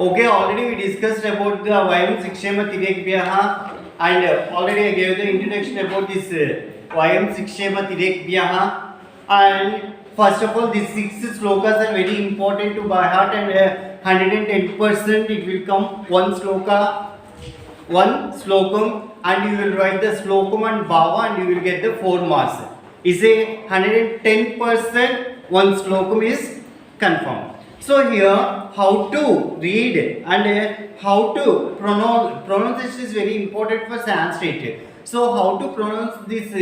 Okay, already we discussed about the Vayam Sikshema Tirekbhyaha and already I gave the introduction about this Vayam Sikshema Tirekbhyaha. And first of all, these 6 slokas are very important to by heart, and 110% it will come one sloka, one slokam, and you will write the slokam and bhava and you will get the 4 marks. Is a 110% one slokam is confirmed. So here how to read and how to pronounce. Pronunciation is very important for Sanskrit. So how to pronounce this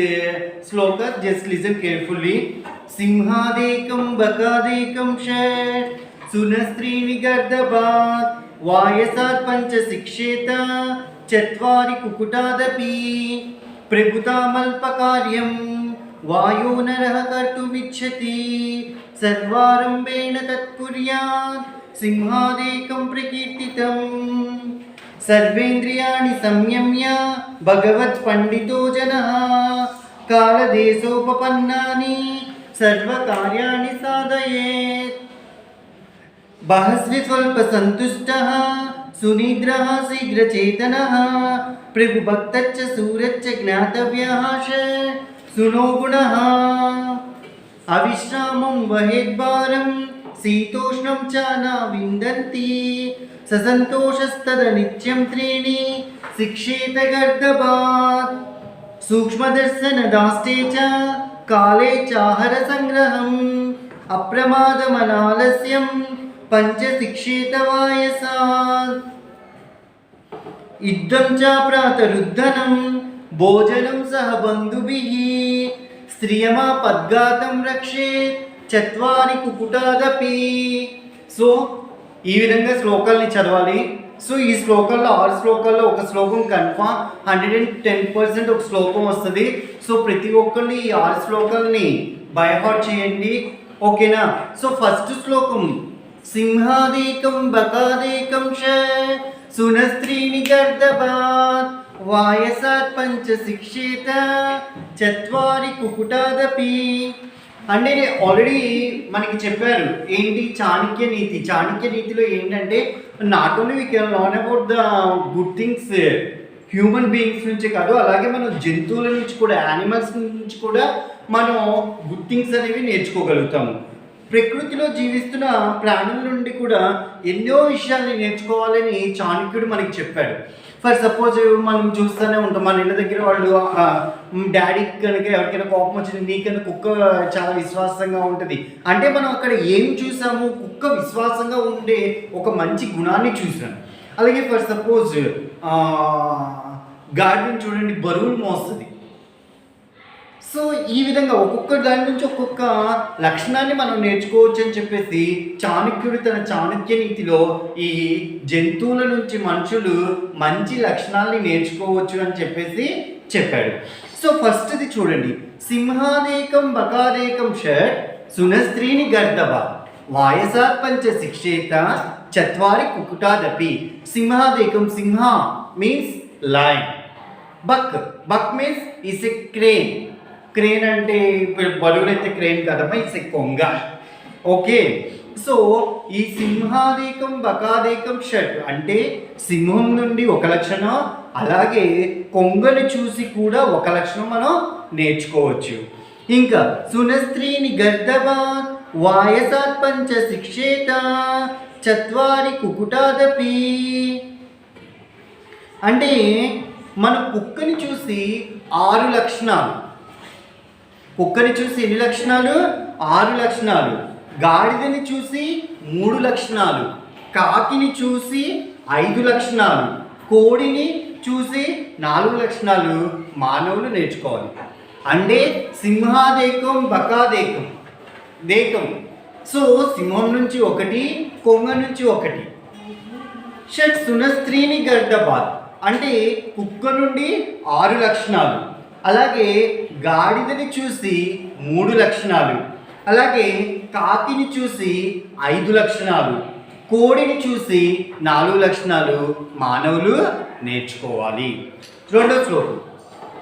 sloka? Just listen carefully. Simhadekam bakadekam shat sunastrini gardabhat vayasat pancha siksheta चत्वारि कुकुटादपि प्रभुतामल्पकार्यं वायो नरः कर्तुमिच्छति सर्वारम्भेण तत्कुर्यात् सिंहादेकं प्रकीर्तितम् सर्वेन्द्रियाणि संयम्य भगवत्पण्डितो जनः कालदेशोपपन्नानि सर्वकार्याणि साधयेत् बहस्विस्वल्पसन्तुष्टः सुनिद्रः शीघ्रचेतनः प्रभुभक्तच्च सूरच्च ज्ञातव्यः सुनो गुणः अविश्रामं वहेद्भारं शीतोष्णं च न विन्दन्ति ससन्तोषस्तदनित्यं त्रीणि शिक्षेत गर्दभात् सूक्ष्मदर्शनदाष्टे च काले चाहरसङ्ग्रहम् अप्रमादमनालस्यं पंचशिक्षेत वायसात् युद्धं च प्रातरुद्धनं भोजनं सह बन्धुभिः स्त्रियमापद्घातं रक्षेत् चत्वारि कुकुटादपि. సో ఈ విధంగా శ్లోకాల్ని చదవాలి. సో ఈ శ్లోకాల్లో 6 శ్లోకాల్లో ఒక శ్లోకం కన్ఫామ్ 110% ఒక శ్లోకం వస్తుంది. సో ప్రతి ఒక్కరిని ఈ 6 శ్లోకాలని బై హార్ట్ చేయండి, ఓకేనా. సో ఫస్ట్ శ్లోకం सिंहादेकं बकादेकं सुनस्त्रीणि गर्दभात् वायसात् पंच शिक्षेत चत्वारि कुकुटादपि. అంటే ఆల్రెడీ మనకి చెప్పారు ఏంటి చాణక్య నీతి. చాణక్య నీతిలో ఏంటంటే not only we can learn about the good things human beings నుంచి కాదు, అలాగే మనం జంతువుల నుంచి కూడా, యానిమల్స్ నుంచి కూడా మనం గుడ్ థింగ్స్ అనేవి నేర్చుకోగలుగుతాము. ప్రకృతిలో జీవిస్తున్న ప్రాణుల నుండి కూడా ఎన్నో విషయాల్ని నేర్చుకోవాలని చాణక్యుడు మనకి చెప్పాడు. ఫర్ సపోజ్ మనం చూస్తూనే ఉంటాం, మన ఇళ్ళ దగ్గర వాళ్ళు డాడీకి కనుక ఎవరికైనా కోపం వచ్చింది, నీకన్నా కుక్క చాలా విశ్వాసంగా ఉంటుంది అంటే మనం అక్కడ ఏం చూసాము, కుక్క విశ్వాసంగా ఉండే ఒక మంచి గుణాన్ని చూసాం. అలాగే ఫర్ సపోజ్ గాడిని చూడండి, బరువులు మోస్తుంది. సో ఈ విధంగా ఒక్కొక్క దాని నుంచి ఒక్కొక్క లక్షణాన్ని మనం నేర్చుకోవచ్చు అని చెప్పేసి చాణక్యుడు తన చాణక్య నీతిలో ఈ జంతువుల నుంచి మనుషులు మంచి లక్షణాలని నేర్చుకోవచ్చు అని చెప్పేసి చెప్పాడు. సో ఫస్ట్ది చూడండి, సింహాదేకం బకాదేకం షట్ సునస్త్రీని గర్దభ వాయసాత్ పంచ శిక్షేత చత్వారి కుకుటాదపి. సింహాదేకం, సింహ మీన్స్ లయన్, బక్, బక్ means is a crane. Crane అంటే బరువులైతే క్రేన్ కదమ్మా, ఇట్స్ ఎ కొంగ, ఓకే. సో ఈ సింహాదేకం బకాదేకం షట్ అంటే సింహం నుండి ఒక లక్షణం, అలాగే కొంగను చూసి కూడా ఒక లక్షణం మనం నేర్చుకోవచ్చు. ఇంకా సునస్త్రీని గర్దభాత్ వాయసాత్ పంచ శిక్షేత చత్వారి కుకుటాదపి అంటే మన కుక్కని చూసి 6 లక్షణాలు, కుక్కని చూసి ఎన్ని లక్షణాలు? 6 లక్షణాలు. గాడిదని చూసి 3 లక్షణాలు, కాకిని చూసి 5 లక్షణాలు, కోడిని చూసి 4 లక్షణాలు మానవులు నేర్చుకోవాలి. అంటే సింహాదేకం బకాదేకం దేకం. సో సింహం నుంచి ఒకటి, కొంగ నుంచి ఒకటి. షట్ సునస్త్రీని గర్దభాత్ అంటే కుక్క నుండి 6 లక్షణాలు, అలాగే గాడిదని చూసి 3 లక్షణాలు, అలాగే కాకిని చూసి 5 లక్షణాలు, కోడిని చూసి 4 లక్షణాలు మానవులు నేర్చుకోవాలి. రెండో శ్లోకం,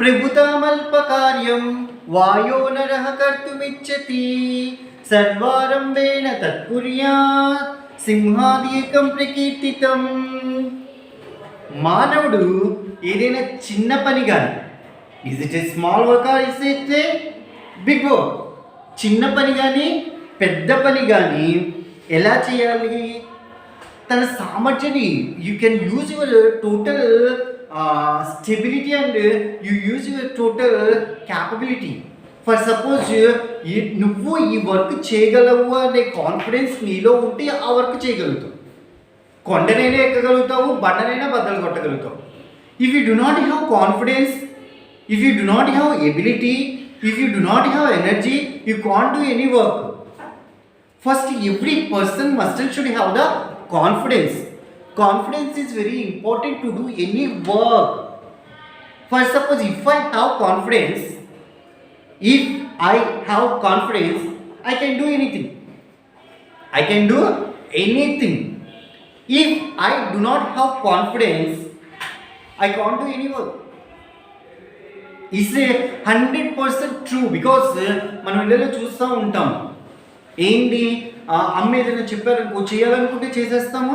ప్రభుతామల్ప కార్యం వాయో నరః కర్తుమిచ్చతి సర్వారంభేణ తత్కుర్యాత్ సింహాదేకం ప్రకీర్తితం. మానవుడు ఏదైనా చిన్న పని కానీ, is it a small work or is it a big work, చిన్న పని కానీ పెద్ద పని కానీ ఎలా చేయాలి? తన సామర్థ్యాన్ని, you can use your total stability and you use your total capability. For suppose నువ్వు ఈ వర్క్ చేయగలవు అనే కాన్ఫిడెన్స్ నీలో ఉంటే ఆ వర్క్ చేయగలుగుతావు. కొండనైనా ఎక్కగలుగుతావు, బండనైనా బద్దలు కొట్టగలుగుతావు. If you do not have confidence, if you do not have ability, if you do not have energy, you can't do any work. First every person must and should have the confidence. Confidence is very important to do any work. For suppose if I have confidence, I can do anything. I can do anything. If I do not have confidence, I can't do any work. Is a 100% true, because మనం ఇళ్ళలో చూస్తూ ఉంటాం. ఏంటి, అమ్మ ఏదైనా చెప్పారనుకో, చేయాలనుకుంటే చేసేస్తాము.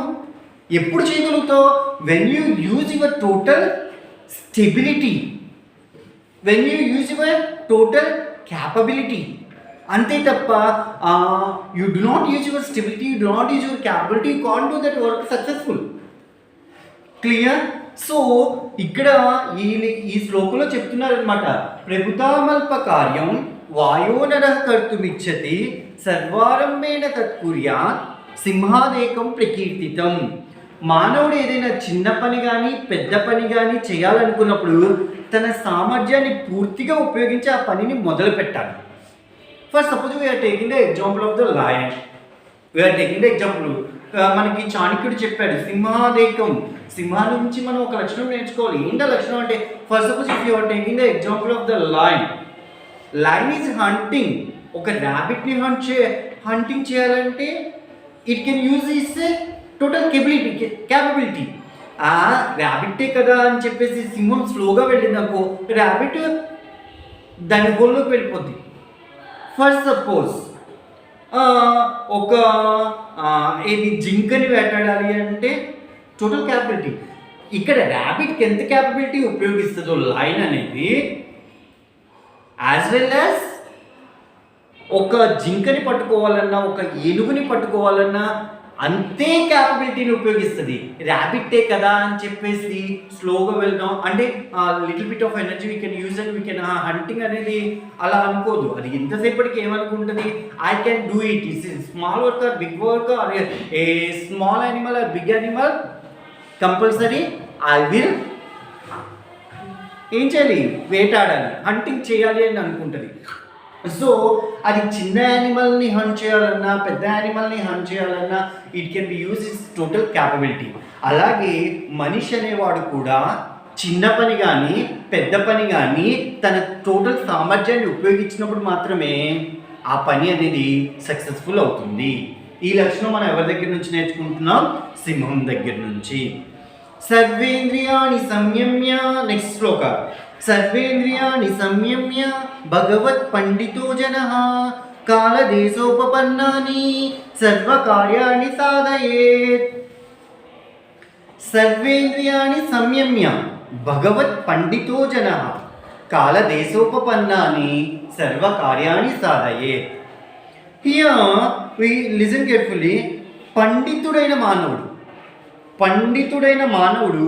ఎప్పుడు చేయగలుగుతావు? When you use your total stability, when you use your total capability. అంతే తప్ప you do not use your stability, you do not use your capability, you can't do that work successful. Clear? So ఇక్కడ ఈ శ్లోకంలో చెప్తున్నారనమాట, ప్రభుతామల్ప కార్యం వాయోనర కర్తుమిచ్చతి సర్వారంభేణ తత్కుర్యాత్ సింహాదేకం ప్రకీర్తితం. మానవుడు ఏదైనా చిన్న పని కానీ పెద్ద పని కానీ చేయాలనుకున్నప్పుడు తన సామర్థ్యాన్ని పూర్తిగా ఉపయోగించి ఆ పనిని మొదలు పెట్టాలి. For suppose we're taking the example of the lion, we're taking the example, మనకి చాణక్యుడు చెప్పాడు సింహాదేకం. సింహాల నుంచి మనం ఒక లక్షణం నేర్చుకోవాలి. ఏంటో లక్షణం అంటే, for suppose if you are taking the example of the lion, lion is hunting. ఒక ర్యాబిట్ని హంటింగ్ చేయాలంటే it can use its total capability. ఆ ర్యాబిట్టే కదా అని చెప్పేసి సింహం స్లోగా వెళ్ళిందనుకో, ర్యాబిట్ దాని హోల్లోకి వెళ్ళిపోద్ది. ఫర్ సపోజ్ ఒక ఏది జింకని వేటాడాలి అంటే టోటల్ క్యాపబిలిటీ. ఇక్కడ ర్యాబిట్కి ఎంత క్యాపబిలిటీ ఉపయోగిస్తుందో లైన్ అనేది, యాజ్ వెల్ యాజ్ ఒక జింకని పట్టుకోవాలన్నా ఒక ఏనుగుని పట్టుకోవాలన్నా అంతే క్యాపబిలిటీని ఉపయోగిస్తుంది. ర్యాబిట్టే కదా అని చెప్పేసి స్లోగా వెళ్దాం అంటే little bit of energy we can use and we can hunting అనేది అలా అనుకోదు. అది ఎంతసేపటికి ఏమనుకుంటుంది, I can do it. Is small work or big work or a small animal or big animal, compulsory I will ఏం చేయాలి, వేటాడాలి, hunting చేయాలి అని అనుకుంటుంది. సో అది చిన్న యానిమల్ని హంట్ చేయాలన్నా పెద్ద యానిమల్ని హంట్ చేయాలన్నా it can be use its total capability. అలాగే మనిషి అనేవాడు కూడా చిన్న పని కానీ పెద్ద పని కానీ తన టోటల్ సామర్థ్యాన్ని ఉపయోగించినప్పుడు మాత్రమే ఆ పని అనేది సక్సెస్ఫుల్ అవుతుంది. ఈ లక్షణం మనం ఎవరి దగ్గర నుంచి నేర్చుకుంటున్నాం? సింహం దగ్గర నుంచి. సర్వేంద్రియాణి సంయమ్య, నెక్స్ట్ శ్లోక, సర్వేంద్రియాణి సంయమ్య భగవత్ పండితో జనః కాలదేశోపపన్నాని సర్వకార్యాణి సాధయేత్. సర్వేంద్రియాణి సంయమ్య భగవత్ పండితో జనః కాలదేశోపపన్నాని సర్వకార్యాణి సాధయేత్. Here we listen carefully. పండితుడైన మానవుడు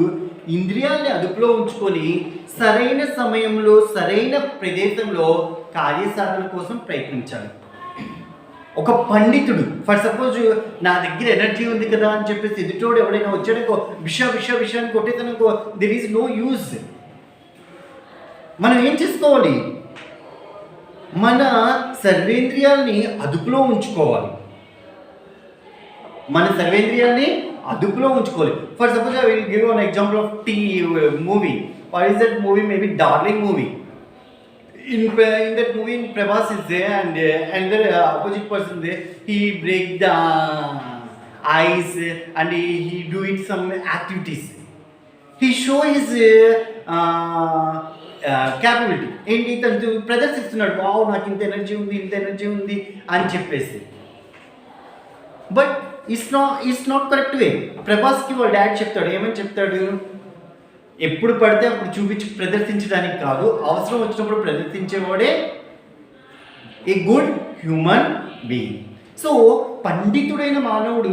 ఇంద్రియాల్ని అదుపులో ఉంచుకొని సరైన సమయంలో సరైన ప్రదేశంలో కార్యసాధన కోసం ప్రయత్నించాలి. ఒక పండితుడు, ఫర్ సపోజ్ నా దగ్గర ఎనర్జీ ఉంది కదా అని చెప్పేసి ఎదుటోడు ఎవడైనా వచ్చాడనుకో, విషయాన్ని కొట్టేదనుకో, దెర్ ఈజ్ నో యూజ్. మనం ఏం చేసుకోవాలి? మన సర్వేంద్రియాల్ని అదుపులో ఉంచుకోవాలి. For suppose I will give one example of movie. What is that movie? Maybe Darling movie. In that movie, Prabhas is there and another opposite person there. He break the eyes and he do it some activities. He show his capability. ఏంటి తను ప్రదర్శిస్తున్నాడు, wow నాకు ఇంత energy ఉంది అని చెప్పేసి. But it's not correct way. ప్రభాస్కి వాళ్ళ dad చెప్తాడు, ఏమని చెప్తాడు, ఎప్పుడు పడితే అప్పుడు ప్రదర్శించడానికి కాదు, అవసరం వచ్చినప్పుడు ప్రదర్శించేవాడే a good human being. So పండితుడైన మానవుడు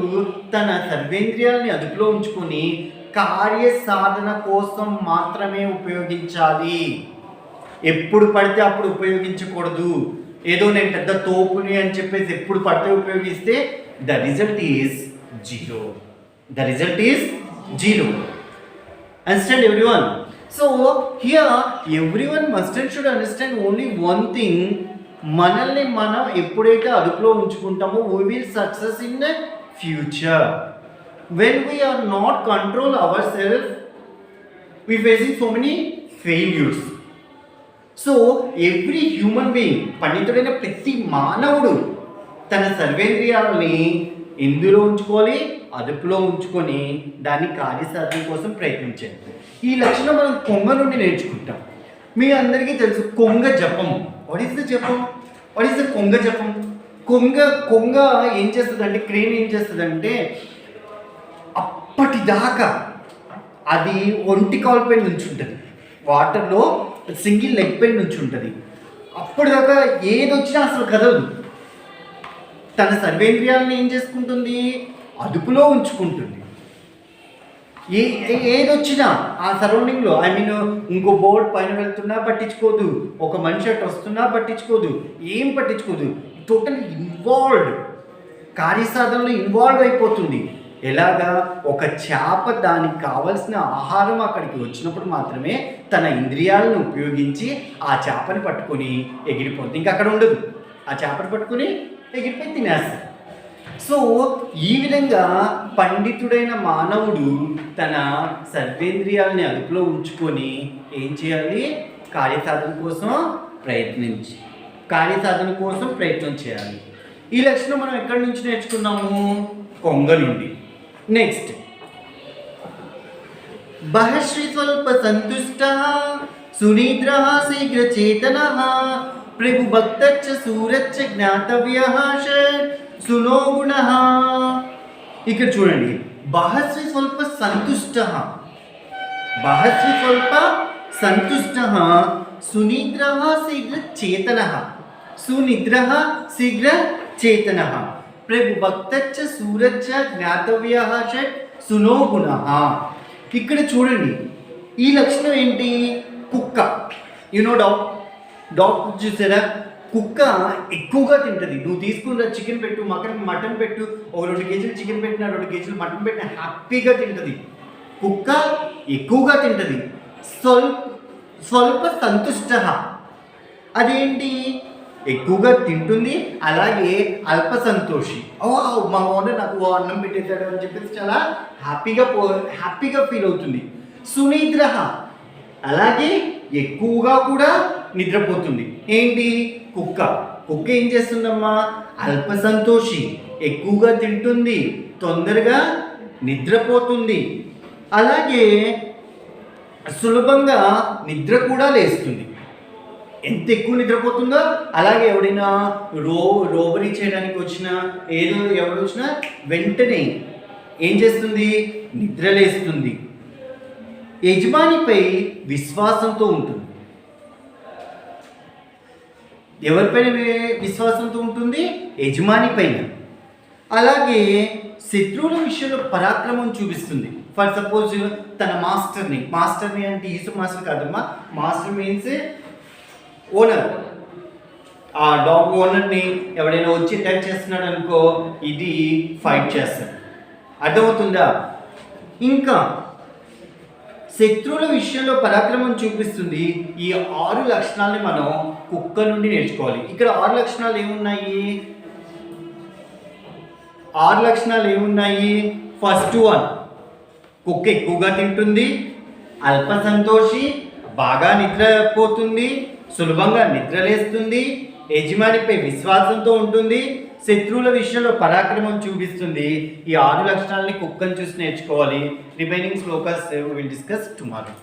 తన సర్వేంద్రియాలని అదుపులో ఉంచుకొని కార్య సాధన కోసం మాత్రమే ఉపయోగించాలి. ఎప్పుడు పడితే అప్పుడు ఉపయోగించకూడదు. ఏదో నేను పెద్ద తోపుని అని చెప్పేసి ఎప్పుడు పడితే ఉపయోగిస్తే the result is zero. Understand everyone? So here everyone must and should understand only one thing. మనల్ని మనం ఎప్పుడైతే అదుపులో ఉంచుకుంటామో we will success in the future. When we are not control ourselves, we facing so many failures. So every human being, పండితుడైన ప్రతి మానవుడు తన సర్వేంద్రియాలని ఎందులో ఉంచుకోవాలి, అదుపులో ఉంచుకొని దాన్ని కార్యసాధన కోసం ప్రయత్నించాలి. ఈ లక్షణం మనం కొంగ నుండి నేర్చుకుంటాం. మీ అందరికీ తెలుసు కొంగ జపం. వాట్ ఈస్ ద జపం? వాట్ ఈస్ ద కొంగ జపం? కొంగ ఏం చేస్తుందంటే, క్రేన్ ఏం చేస్తుందంటే అప్పటిదాకా అది ఒంటి కాలు పైన నుంచి ఉంటుంది, వాటర్లో సింగిల్ లెగ్ పైన నుంచి ఉంటుంది. అప్పటిదాకా ఏదొచ్చినా అసలు కదలదు. తన సర్వేంద్రియాలను ఏం చేసుకుంటుంది, అదుపులో ఉంచుకుంటుంది. ఏదొచ్చినా ఆ సరౌండింగ్లో, ఇంకో బోర్డు పైన వెళ్తున్నా పట్టించుకోదు, ఒక మనిషి అటు వస్తున్నా పట్టించుకోదు, ఏం పట్టించుకోదు. టోటల్ ఇన్వాల్వ్డ్, కార్యసాధనలో ఇన్వాల్వ్ అయిపోతుంది. ఎలాగా, ఒక చేప దానికి కావలసిన ఆహారం అక్కడికి వచ్చినప్పుడు మాత్రమే తన ఇంద్రియాలను ఉపయోగించి ఆ చేపని పట్టుకొని ఎగిరిపోతుంది. ఇంకా అక్కడ ఉండదు, ఆ చేపని పట్టుకొని ఎగిరిపోయి తినేస్తుంది. సో ఈ విధంగా పండితుడైన మానవుడు తన సర్వేంద్రియాలని అదుపులో ఉంచుకొని ఏం చేయాలి, కార్యసాధన కోసం ప్రయత్నం చేయాలి. ఈ లక్షణం మనం ఎక్కడి నుంచి నేర్చుకున్నాము, కొంగ నుండి. నెక్స్ట్, బహశ్రీ స్వల్ప సంతుష్ట సునిద్ర శీఘ్ర చేతన ప్రభు భక్తచ్చ సూరచ్చ జ్ఞాతవ్య సునో గుణ. ఇక్కడ చూడండి, బహశ్రీ స్వల్ప సంతుష్ట సునిద్ర శీఘ్ర చేతన ప్రభు భక్తచ్చ సూరచ్చ జ్ఞాతవ్య షట్ సునో గుణ. ఇక్కడ చూడండి, ఈ లక్షణం ఏంటి, కుక్క. డాగ్ చూసారా, కుక్క ఎక్కువగా తింటుంది. నువ్వు తీసుకున్న చికెన్ పెట్టు, మటన్ పెట్టు, ఒక 2 కేజీలు చికెన్ పెట్టినా 2 కేజీలు మటన్ పెట్టినా హ్యాపీగా తింటుంది. కుక్క ఎక్కువగా తింటుంది. స్వల్ప సంతుష్ట, అదేంటి, ఎక్కువగా తింటుంది, అలాగే అల్ప సంతోషి. మా ఓనర్ నాకు అన్నం పెట్టేశాడు అని చెప్పేసి చాలా హ్యాపీగా ఫీల్ అవుతుంది. సునిద్ర, అలాగే ఎక్కువగా కూడా నిద్రపోతుంది. ఏంటి, కుక్క ఏం చేస్తుందమ్మా, అల్ప సంతోషి, ఎక్కువగా తింటుంది, తొందరగా నిద్రపోతుంది, అలాగే సులభంగా నిద్ర కూడా లేస్తుంది. ఎంత ఎక్కువ నిద్రపోతుందో, అలాగే ఎవడైనా రోబరీ చేయడానికి వచ్చినా, ఎవరు వచ్చినా వెంటనే ఏం చేస్తుంది, నిద్రలేస్తుంది. యజమానిపై విశ్వాసంతో ఉంటుంది. ఎవరిపైన విశ్వాసంతో ఉంటుంది, యజమాని పైన. అలాగే శత్రువుల విషయంలో పరాక్రమం చూపిస్తుంది. ఫర్ సపోజ్ తన మాస్టర్ని అంటే ఈసు మాస్టర్ కాదమ్మా, మాస్టర్ మీన్స్ ఓనర్. ఆ డాగ్ ఓనర్ని ఎవడైనా వచ్చి అటాక్ చేస్తున్నాడు అనుకో, ఇది ఫైట్ చేస్తాడు. అర్థమవుతుందా? ఇంకా శత్రువుల విషయంలో పరాక్రమం చూపిస్తుంది. ఈ 6 లక్షణాలని మనం కుక్క నుండి నేర్చుకోవాలి. ఇక్కడ 6 లక్షణాలు ఏమున్నాయి? ఫస్ట్ వన్, కుక్క ఎక్కువగా తింటుంది, అల్ప సంతోషి, బాగా నిద్రపోతుంది, సులభంగా నిద్రలేస్తుంది, యజమానిపై విశ్వాసంతో ఉంటుంది, శత్రువుల విషయంలో పరాక్రమం చూపిస్తుంది. ఈ 6 లక్షణాలని కుక్కను చూసి నేర్చుకోవాలి. Remaining shlokas will discuss tomorrow.